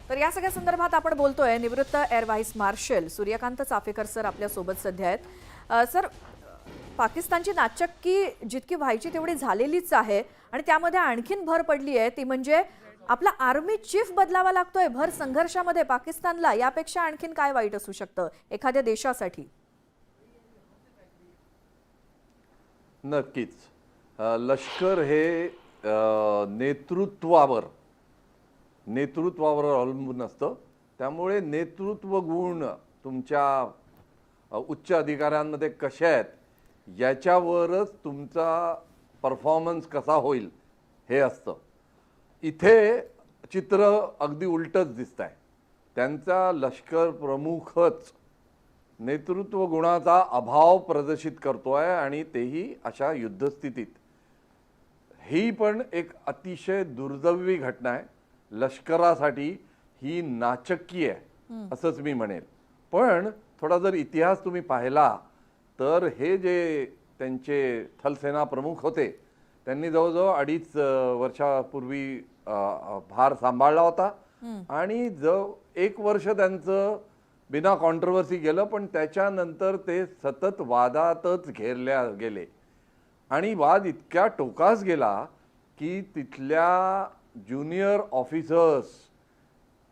तर या सगळ्या संदर्भात आपण बोलतोय निवृत्त air vice marshal Suryakant Chaphekar sir आपल्या सोबत सध्या आहेत। सर, पाकिस्तानची नाचक्की जितकी व्हायची तेवढी झालेलीच आहे आणि त्यामध्ये आणखीन भर पडली आहे ती म्हणजे आपला आर्मी चीफ बदलावा लागतोय भर संघर्षामध्ये पाकिस्तानला। यापेक्षा आणखीन काय वाईट असू शकतं एखाद्या देशासाठी? नक्कीच लष्कर हे नेतृत्वावर अवलंबून असतं। त्यामुळे नेतृत्व गुण तुमच्या उच्च अधिकाऱ्यांमध्ये कसे आहेत याच्यावरच तुमचा परफॉर्मन्स कसा होईल हे असतं। इथे चित्र अगदी उलटच दिसतंय। त्यांचा लष्कर प्रमुखच नेतृत्व गुणाचा अभाव प्रदर्शित करतोय आणि तेही अशा युद्धस्थितीत। ही पण एक अतिशय दुर्दैवी घटना आहे लष्करासाठी। ही नाचक्की आहे असंच मी म्हणेल। पण थोडा जर इतिहास तुम्ही पाहिला तर हे जे त्यांचे थलसेना प्रमुख होते त्यांनी जवळजवळ 2.5 वर्षापूर्वी भार सांभाळला होता आणि जो 1 वर्ष त्यांचं बिना कॉन्ट्रोवर्सी गेलं, पण त्याच्यानंतर ते सतत वादातच घेरल्या गेले आणि वाद इतक्या टोकास गेला की तिथल्या ज्युनियर ऑफिसर्स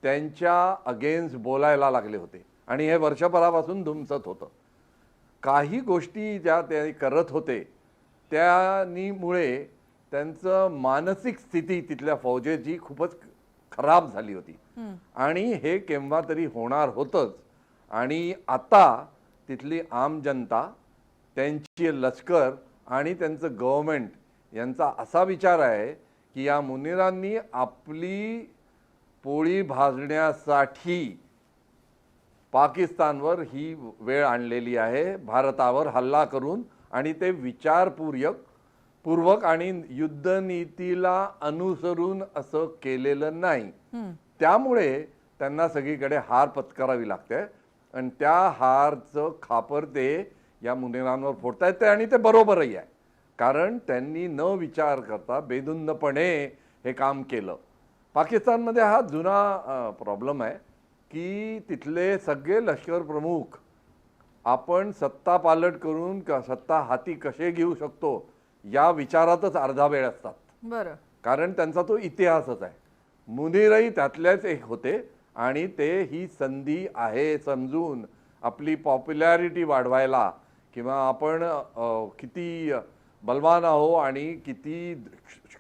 त्यांच्या अगेन्स्ट बोलायला लागले होते आणि हे वर्षभरापासून धुमसत होतं। काही गोष्टी ज्या ते करत होते त्यामुळे त्यांचं मानसिक स्थिती तिथल्या फौजेची खूपच खराब झाली होती आणि हे केव्हा तरी होणार होतंच। आणि आता तिथली आम जनता, त्यांची लष्कर आणि त्यांचं गव्हर्नमेंट यांचा असा विचार आहे की या मुनिरांनी आपली पोळी भाजण्यासाठी पाकिस्तानवर ही वेळ आणलेली आहे, भारतावर हल्ला करून, आणि ते विचारपूर्वक आणि युद्धनीतीला अनुसरून असं केलेलं नाही। त्यामुळे त्यांना सगळीकडे हार पत्करावी लागते आणि त्या हारचं खापर ते या मुनिरांवर फोडता येते आणि ते बरोबरही आहे, कारण त्यांनी न विचार करता बेधुंदपणे हे काम केलं। पाकिस्तानमध्ये हा जुना प्रॉब्लेम आहे की तिथले सगळे लष्कर प्रमुख आपण सत्ता पालट करून सत्ता हाती कसे घेऊ शकतो या विचारातच अर्धा वेळ असतात। बरं, कारण त्यांचा तो इतिहासच आहे। मुनीरही त्यातलेच एक होते आणि ते ही संधी आहे समजून आपली पॉप्युलॅरिटी वाढवायला किंवा आपण किती बलवान आहो आणि किती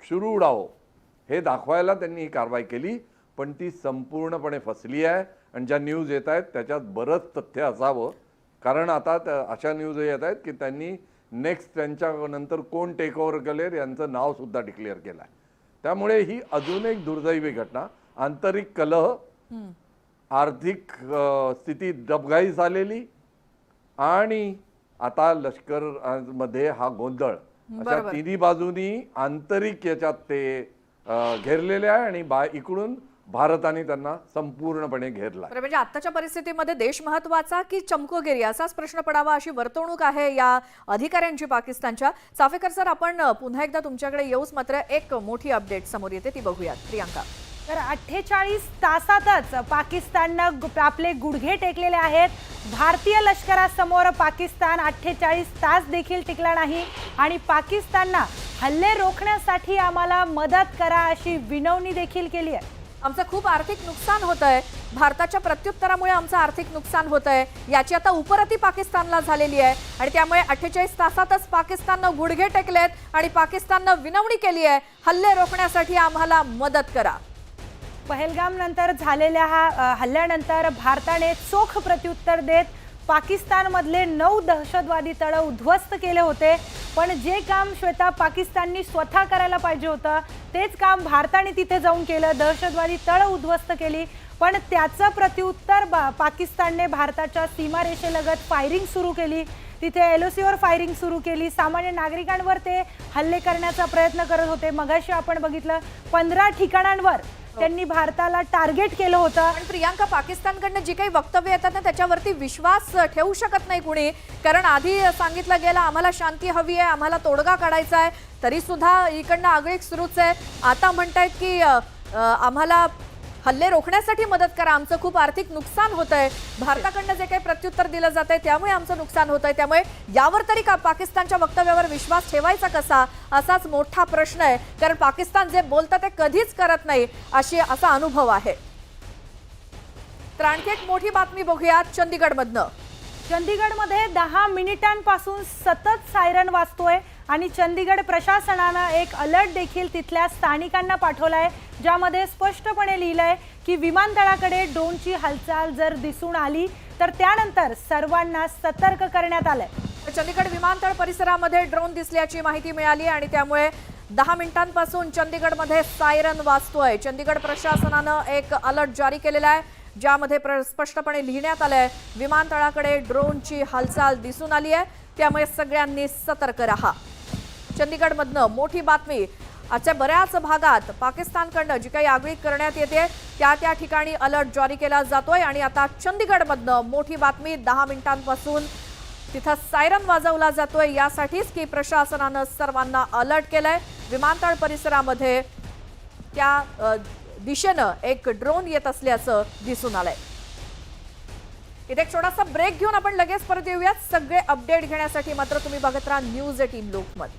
शूर आहो हे दाखवायला त्यांनी ही कारवाई केली, पण ती संपूर्णपणे फसली आहे। आणि ज्या न्यूज येत आहेत त्याच्यात बरंच तथ्य असावं, कारण आता अशा न्यूज येत आहेत की त्यांनी नेक्स्ट त्यांच्यानंतर कोण टेक ओव्हर करेल यांचं नावसुद्धा डिक्लेअर केलं आहे। त्यामुळे ही अजून एक दुर्दैवी घटना, आंतरिक कलह, आर्थिक स्थिती डबघाई झालेली आणि आता लष्कर मध्ये हा गोंधळ, अशा तिन्ही बाजूनी आंतरिक याच्यात ते घेरलेले आहे आणि इकडून भारताने त्यांना संपूर्णपणे घेरला। म्हणजे आताच्या परिस्थितीमध्ये देश महत्वाचा की चमकोगिरी असाच प्रश्न पडावा अशी वर्तवणूक आहे या अधिकाऱ्यांची पाकिस्तानच्या। चाफेकर सर, आपण पुन्हा एकदा तुमच्याकडे येऊच, मात्र एक मोठी अपडेट समोर येते ती बघूयात। प्रियांका, तर 48 तासातच पाकिस्ताननं आपले गुडघे टेकलेले आहेत। भारतीय लष्करासमोर पाकिस्तान 48 तास देखील टिकला नाही आणि पाकिस्तानला हल्ले रोखण्यासाठी आम्हाला मदत करा अशी विनवणी देखील केली आहे। आमचं खूप आर्थिक नुकसान होतंय, भारताच्या प्रत्युत्तरामुळे आमचं आर्थिक नुकसान होतंय, याची आता उपरती पाकिस्तानला झालेली आहे आणि त्यामुळे 48 तासातच पाकिस्ताननं गुडघे टेकलेत आणि पाकिस्ताननं विनवणी केली आहे, हल्ले रोखण्यासाठी आम्हाला मदत करा। पहलगाम नंतर झालेल्या हल्ल्यानंतर भारताने चोख प्रत्युत्तर देत पाकिस्तानमधले 9 दहशतवादी तळ उद्ध्वस्त केले होते। पण जे काम श्वेता पाकिस्ताननी स्वतः करायला पाहिजे होतं तेच काम भारताने तिथे जाऊन केलं, दहशतवादी तळ उद्ध्वस्त केली। पण त्याचं प्रत्युत्तर पाकिस्तानने भारताच्या सीमारेषेलगत फायरिंग सुरू केली, तिथे LOCवर फायरिंग सुरू केली, सामान्य नागरिकांवर ते हल्ले करण्याचा प्रयत्न करत होते। मगाशी आपण बघितलं 15 ठिकाणांवर त्यांनी भारताला टार्गेट केलं होतं। पण प्रियांका, पाकिस्तानकडनं जी काही वक्तव्य येतात ना त्याच्यावरती विश्वास ठेवू शकत नाही कुणी, कारण आधी सांगितलं गेलं आम्हाला शांती हवी आहे, आम्हाला तोडगा काढायचा आहे, तरी सुद्धा इकडनं आगळीक सुरूच आहे। आता म्हणतायत की आम्हाला हल्ले रोखण्यासाठी मदत करा, आमचं खूप आर्थिक नुकसान होत आहे, भारताकडनं जे काही प्रत्युत्तर दिलं जात आहे त्यामुळे आमचं नुकसान होत आहे, त्यामुळे यावर तरी का पाकिस्तानच्या वक्तव्यावर विश्वास ठेवायचा कसा, असाच मोठा प्रश्न आहे. कारण पाकिस्तान जे बोलतं ते कधीच करत नाही असा अनुभव आहे. तर आणखी एक मोठी बातमी बघूया चंदीगडमधनं. चंदीगडमध्ये 10 मिनिटांपासून सतत सायरन वाजतोय आणि चंदीगड प्रशासनानं एक अलर्ट देखील तिथल्या स्थानिकांना पाठवलाय, ज्यामध्ये स्पष्टपणे लिहिलंय की विमानतळाकडे ड्रोनची हालचाल जर दिसून आली तर त्यानंतर सर्वांना सतर्क करण्यात आलंय. चंदीगड विमानतळ परिसरामध्ये ड्रोन दिसल्याची माहिती मिळाली आणि त्यामुळे 10 मिनिटांपासून चंदीगडमध्ये सायरन वाजतोय. चंदीगड प्रशासनानं एक अलर्ट जारी केलेला आहे, ज्यामध्ये स्पष्टपणे लिहिण्यात आलंय विमानतळाकडे ड्रोनची हालचाल दिसून आली आहे, त्यामुळे सगळ्यांनी सतर्क राहा. चंदीगडमधनं मोठी बातमी. आजच्या बऱ्याच भागात पाकिस्तानकडनं जी काही आगळीक करण्यात येते त्या ठिकाणी अलर्ट जारी केला जातोय आणि आता चंदीगडमधनं मोठी बातमी. 10 मिनिटांपासून तिथं सायरन वाजवला जातोय, यासाठीच की प्रशासनानं सर्वांना अलर्ट केलंय. विमानतळ परिसरामध्ये त्या दिशेनं एक ड्रोन येत असल्याचं दिसून आलंय. इथे एक छोटासा ब्रेक घेऊन आपण लगेच परत येऊयात. सगळे अपडेट घेण्यासाठी मात्र तुम्ही बघत राहा न्यूज 18 लोकमत.